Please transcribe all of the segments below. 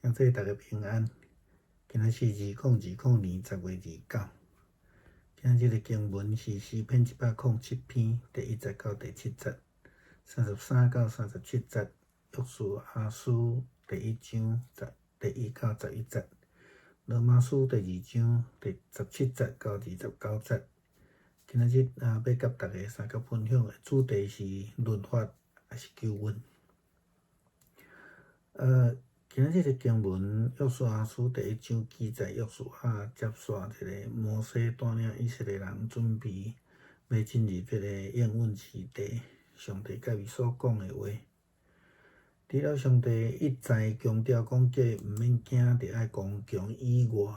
愿做大家平安。今仔是2020年10月29。今仔日的经文是诗篇107篇第1节到第7节，33到37节，约书亚书第1章第1到11节，罗马书第2章第17节到29节。今仔日要甲大家三个分享的主题是律法还是救恩。今仔日的经文，约书亚书第1章记载约书亚接续一个摩西带领以色列人准备要进入这个应允之地，上帝甲伊所讲的话。除了上帝一再强调讲叫伊毋免惊，着爱刚强以外，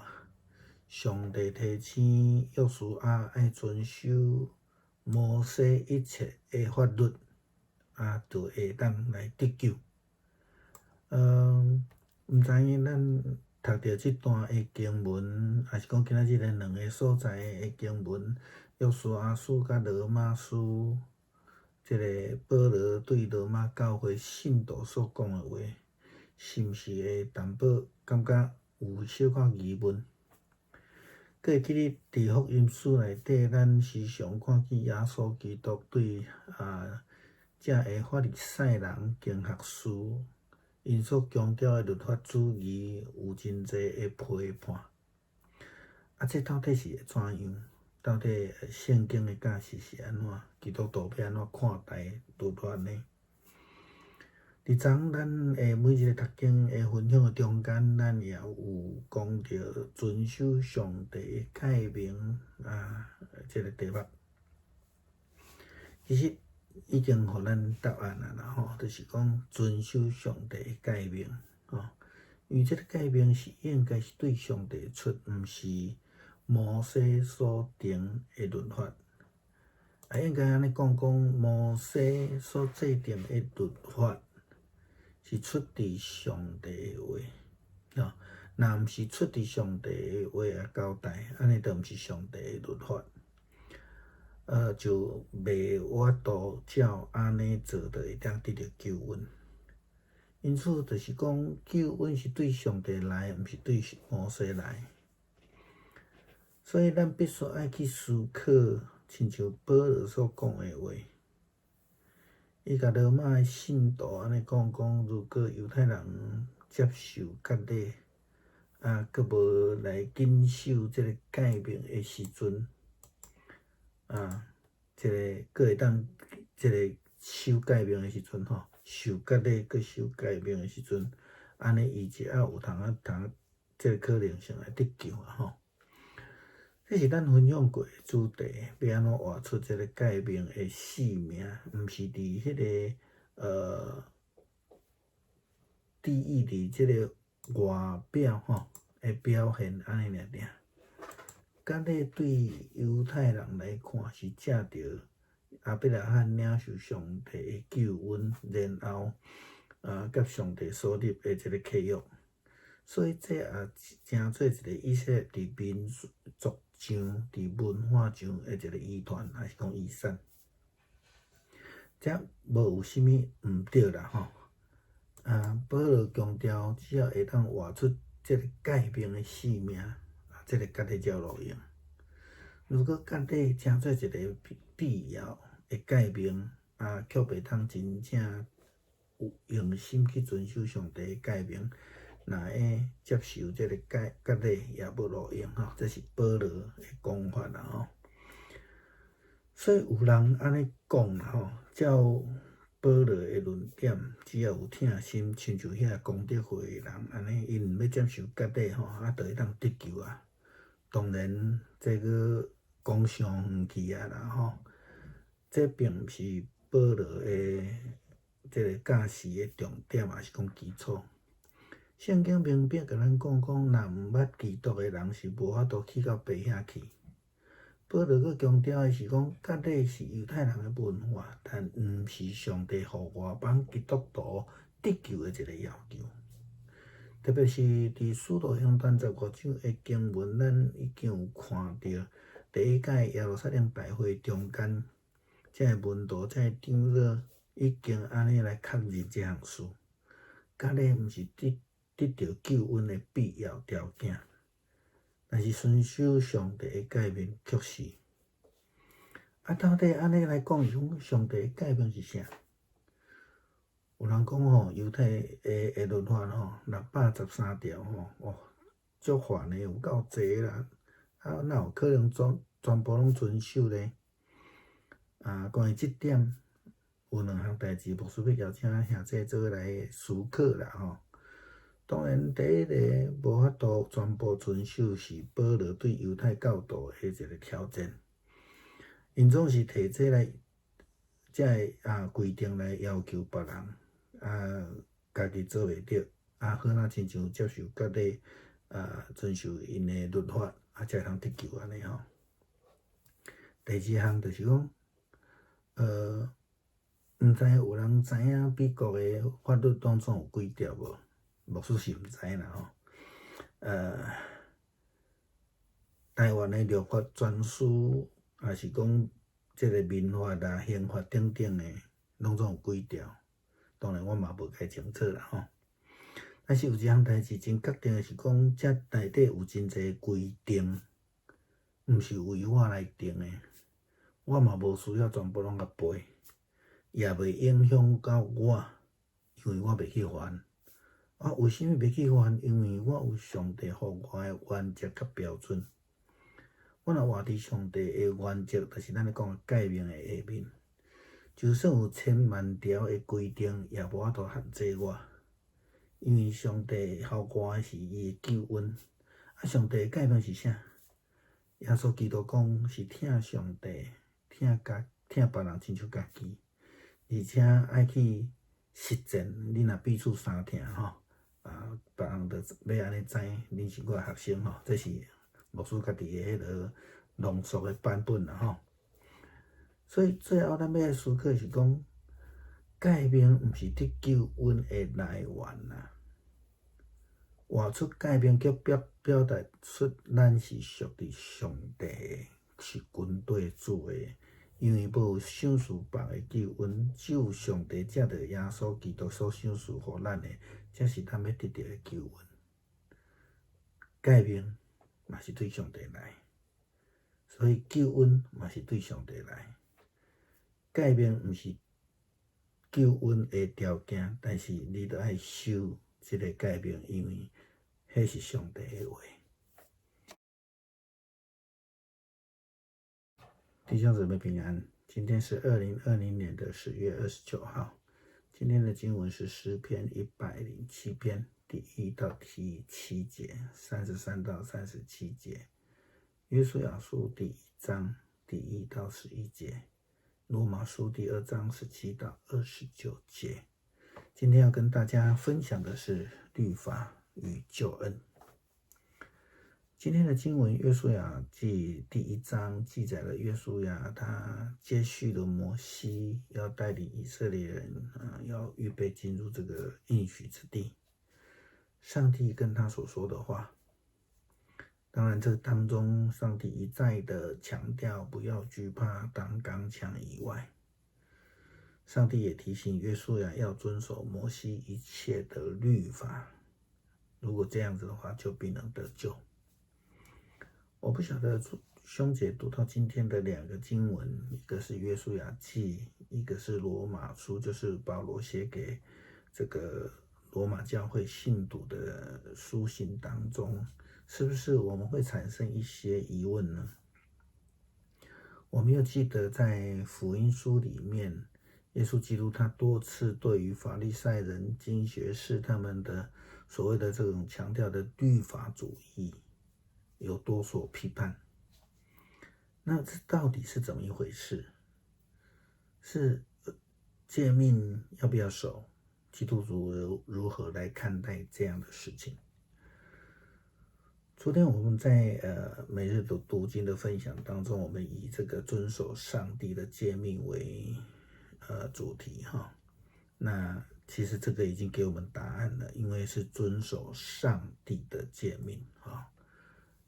上帝提醒约书亚爱遵守摩西一切的法律，就会当来得救。毋知影咱读到即段的经文，还是讲今仔日的两个所在的经文，约书亚书甲罗马书，即个保罗对罗马教会信徒所讲的话，是毋是会淡薄感觉有小可疑问？搁会记得伫福音书内底，咱时常看见耶稣基督对遮个法利赛人、经学士，因所强调的律法主义有真侪的批判。这到底是会怎样？到底圣经的教示是安怎？基督徒要安怎看待律法呢？伫昨咱的每一个读经的分享的中间，咱也有讲到遵守上帝的诫命这个题目。其实已经互咱答案啦就是讲遵守上帝的诫命因为这个诫命是应该是对上帝出，毋是摩西所定的律法。应该安尼讲，摩西所制定的律法是出自上帝的话若毋是出自上帝的话交代，安尼就毋是上帝的律法。就袂有法度照安尼做，就会当得到救恩。因此，就是讲救恩是对上帝来，毋是对摩西来。所以，咱必须爱去思考，亲像保罗所讲的话。伊甲罗马的信徒安尼讲，如果犹太人接受割礼，佮无来谨守这个诫命的时阵，这个佮会当，这个守诫命的时阵受割礼佮守诫命的时阵，安尼伊才有通这个可能性来得救这是咱分享过的主题，要安怎活出这个诫命的使命，毋是伫迄个第一伫这个外表的表现安尼尔。割礼对犹太人来看是借着亚伯拉罕领受上帝的救恩，然后甲上帝所立的这个契约，所以这也成做一个以色列伫民族上、伫文化上的一个遗传，还是讲遗产。这无有啥物毋对啦保罗强调，只要会当活出这个诫命的使命，这个割礼才有路用。如果割礼成做一个必要的诫命，却袂通真正有用心去遵守上帝的诫命，那会接受这个割礼也无路用这是保罗的讲法啦所以有人安尼讲啦照保罗的论点，只要有疼心，亲像遐功德会的人安尼，因毋要接受割礼就会当得救当然，这个讲上远去啦这并毋是保罗的这个教示的重点，也是讲基础。圣经明白甲咱讲，若毋捌基督的人是无法度去到白遐去。保罗佫强调的是讲，割礼是犹太人的文化，但毋是上帝互外邦基督徒得救的一个要求。特别是伫使徒行传15章的经文，咱已经有看到第一届耶路撒冷大会中间，这个门徒、这个长老已经安尼来确认这项事。割礼毋是得到救恩的必要条件。但是遵守上帝的诫命却是。到底安尼来讲，上帝的诫命是啥？有人讲吼，犹太的律法吼，613条吼，足烦的，有够济啦。哪有可能全部拢遵守呢？关于即点，有2项代志，牧师要邀请兄弟做来思考啦吼。当然，第一个无法度全部遵守，是保罗对犹太教导的一个挑战。因总是摕这来，规定来要求别人，家己做袂着，好若亲像接受割礼，遵守因的律法，才会通得救安尼吼。第二项就是讲，毋知有人知影美国的法律当中有几条无？牧师是毋知啦吼。台湾的律法专书，也是讲即个民法啦、刑法等等的，拢总有几条。当然我嘛无解清楚啦吼。但是有一项代志真确定的是讲，遮内底有真侪规定，毋是为我来定的，我嘛无需要全部拢甲背，也袂影响到我，因为我袂去犯。为什么袂去犯？因为我有上帝互我的原则甲标准。我若活伫上帝的原则，就是咱咧讲的诫命的下面。就算有千万条的规定，也无法度限制我，因为上帝互我的是伊的救恩。上帝的诫命是啥？耶稣基督讲是听上帝，听别人亲像家己，而且爱去实践。你若彼此相听吼，别人就要安尼知你是我的学生吼。这是牧师家己的迄个浓缩的版本啦吼。所以最后咱要来思考是讲，诫命毋是得救恩的来源啦。活出诫命，却表达出咱是属于上帝的，是军队主的。因为无赏赐别的救恩，只有上帝才着耶稣基督所赏赐互咱的，才是咱要得到的救恩。诫命嘛是对上帝来，所以救恩嘛是对上帝来。诫命毋是救恩的条件，但是你着爱守这个诫命，因为迄是上帝的话。弟兄姊妹平安，今天是2020年10月29号。今天的经文是诗篇107篇第1到第7节，33到37节，约书亚书第1章第1到11节，罗马书第2章17到29节。今天要跟大家分享的是律法与救恩。今天的经文约书亚记第1章记载了约书亚他接续了摩西要带领以色列人要预备进入这个应许之地，上帝跟他所说的话。当然这当中上帝一再的强调不要惧怕当刚强以外，上帝也提醒约书亚要遵守摩西一切的律法，如果这样子的话就必能得救。我不晓得兄姐读到今天的2个经文，一个是约书亚记，一个是罗马书，就是保罗写给这个罗马教会信徒的书信当中，是不是我们会产生一些疑问呢？我们又记得在福音书里面，耶稣基督他多次对于法利赛人、经学士他们的所谓的这种强调的律法主义有多所批判。那这到底是怎么一回事？是诫命要不要守？基督徒如何来看待这样的事情？昨天我们在每日读经的分享当中，我们以这个遵守上帝的诫命为主题哈。那其实这个已经给我们答案了，因为是遵守上帝的诫命啊。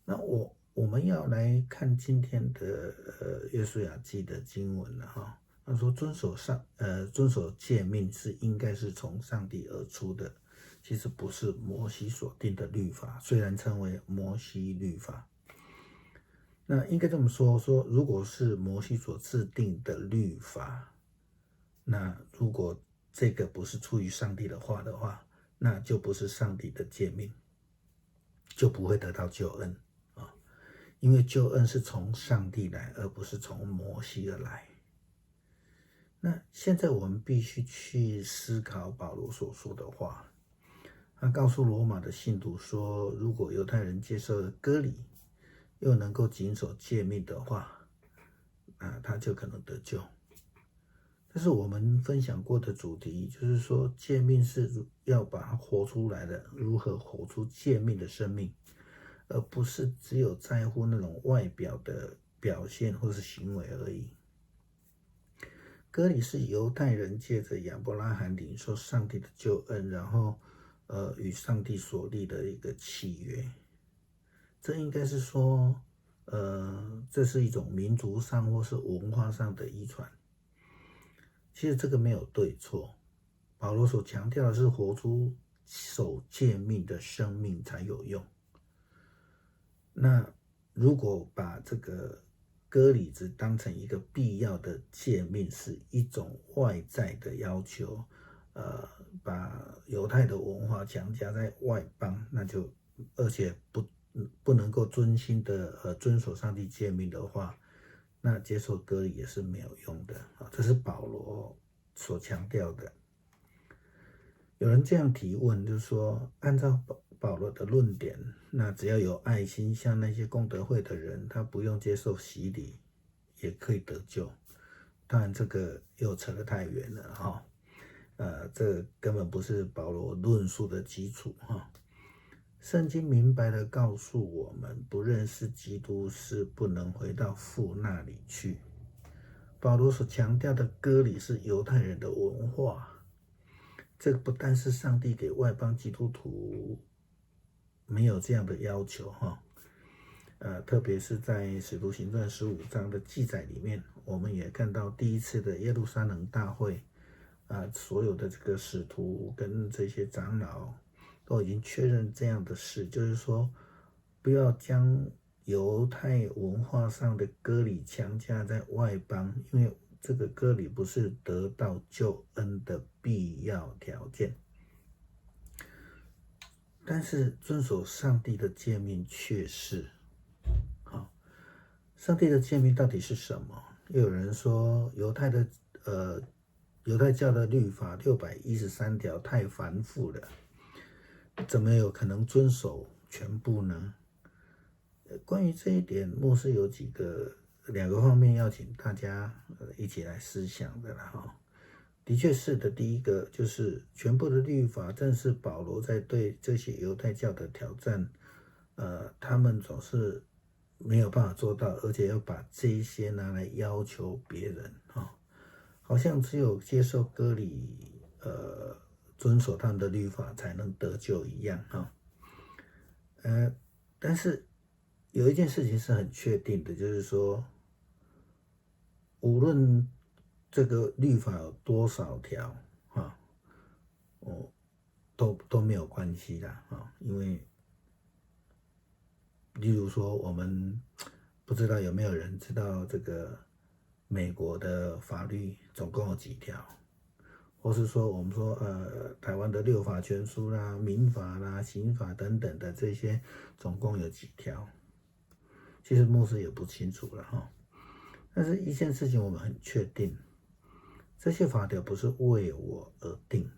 那我们要来看今天的约书亚记的经文了哈。他说遵守诫命是应该是从上帝而出的，其实不是摩西所定的律法，虽然称为摩西律法。那应该这么说，如果是摩西所制定的律法，那如果这个不是出于上帝的话，那就不是上帝的诫命，就不会得到救恩啊。因为救恩是从上帝来，而不是从摩西而来。那现在我们必须去思考保罗所说的话。他告诉罗马的信徒说，如果犹太人接受了割礼，又能够谨守诫命的话，他就可能得救。这是我们分享过的主题，就是说诫命是要把它活出来的，如何活出诫命的生命，而不是只有在乎那种外表的表现或是行为而已。割礼是犹太人借着亚伯拉罕领受上帝的救恩，然后与上帝所立的一个契约。这应该是说，这是一种民族上或是文化上的遗传。其实这个没有对错，保罗所强调的是活出守诫命的生命才有用。那如果把这个割礼只当成一个必要的诫命，是一种外在的要求，把犹太的文化强加在外邦，那就而且不能够遵心的遵守上帝诫命的话，那接受割礼也是没有用的啊。这是保罗所强调的。有人这样提问，就是说，按照保罗的论点，那只要有爱心，像那些功德会的人，他不用接受洗礼，也可以得救。当然，这个又扯得太远了哈。这根本不是保罗论述的基础哈。圣经明白地告诉我们，不认识基督是不能回到父那里去。保罗所强调的割礼是犹太人的文化，这个不但是上帝给外邦基督徒没有这样的要求哈。特别是在使徒行传15章的记载里面，我们也看到第一次的耶路撒冷大会，所有的这个使徒跟这些长老都已经确认这样的事，就是说不要将犹太文化上的割礼强加在外邦，因为这个割礼不是得到救恩的必要条件。但是遵守上帝的诫命却是。上帝的诫命到底是什么？又有人说犹太教的律法613条太繁复了，怎么有可能遵守全部呢？关于这一点，牧师有两个方面要请大家一起来思想的啦哈。的确是的，第一个就是全部的律法，正是保罗在对这些犹太教的挑战，他们总是没有办法做到，而且要把这一些拿来要求别人哈，好像只有接受割礼，遵守他们的律法才能得救一样哈。但是有一件事情是很确定的，就是说，无论这个律法有多少条啊，都没有关系的啊，因为例如说，我们不知道有没有人知道这个美国的法律总共有几条，或是说我们说台湾的6法全书啦、民法啦、刑法等等的这些总共有几条？其实牧师也不清楚了哈。但是一件事情我们很确定，这些法条不是为我而定，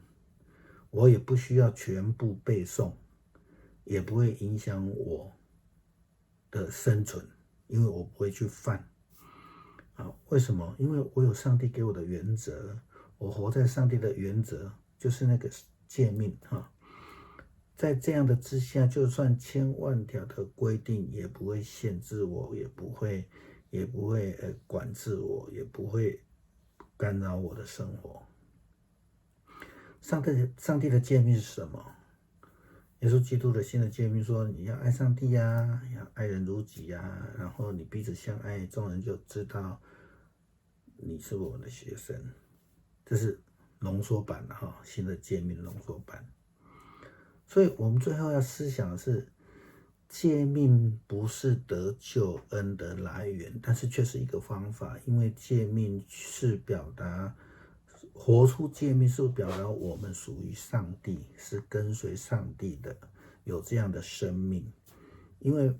我也不需要全部背诵，也不会影响我的生存，因为我不会去犯。为什么？因为我有上帝给我的原则，我活在上帝的原则，就是那个诫命哈。在这样的之下，就算千万条的规定，也不会限制我，也不会管制我，也不会干扰我的生活。上帝的诫命是什么？耶稣基督的新的诫命说，你要爱上帝啊，要爱人如己啊，然后你彼此相爱，众人就知道你是我的学生。这是浓缩版的哈，新的诫命浓缩版。所以我们最后要思想的是，诫命不是得救恩的来源，但是却是一个方法，因为诫命是表达，活出诫命是表达我们属于上帝，是跟随上帝的，有这样的生命。因为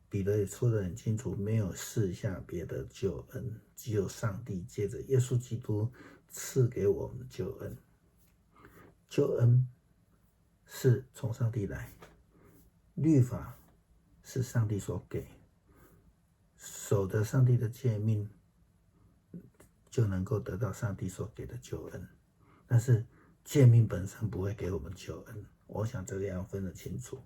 彼得也说得很清楚，没有赐下别的救恩，只有上帝借着耶稣基督赐给我们救恩。救恩是从上帝来，律法是上帝所给，守着上帝的诫命，就能够得到上帝所给的救恩。但是诫命本身不会给我们救恩，我想这个要分得清楚。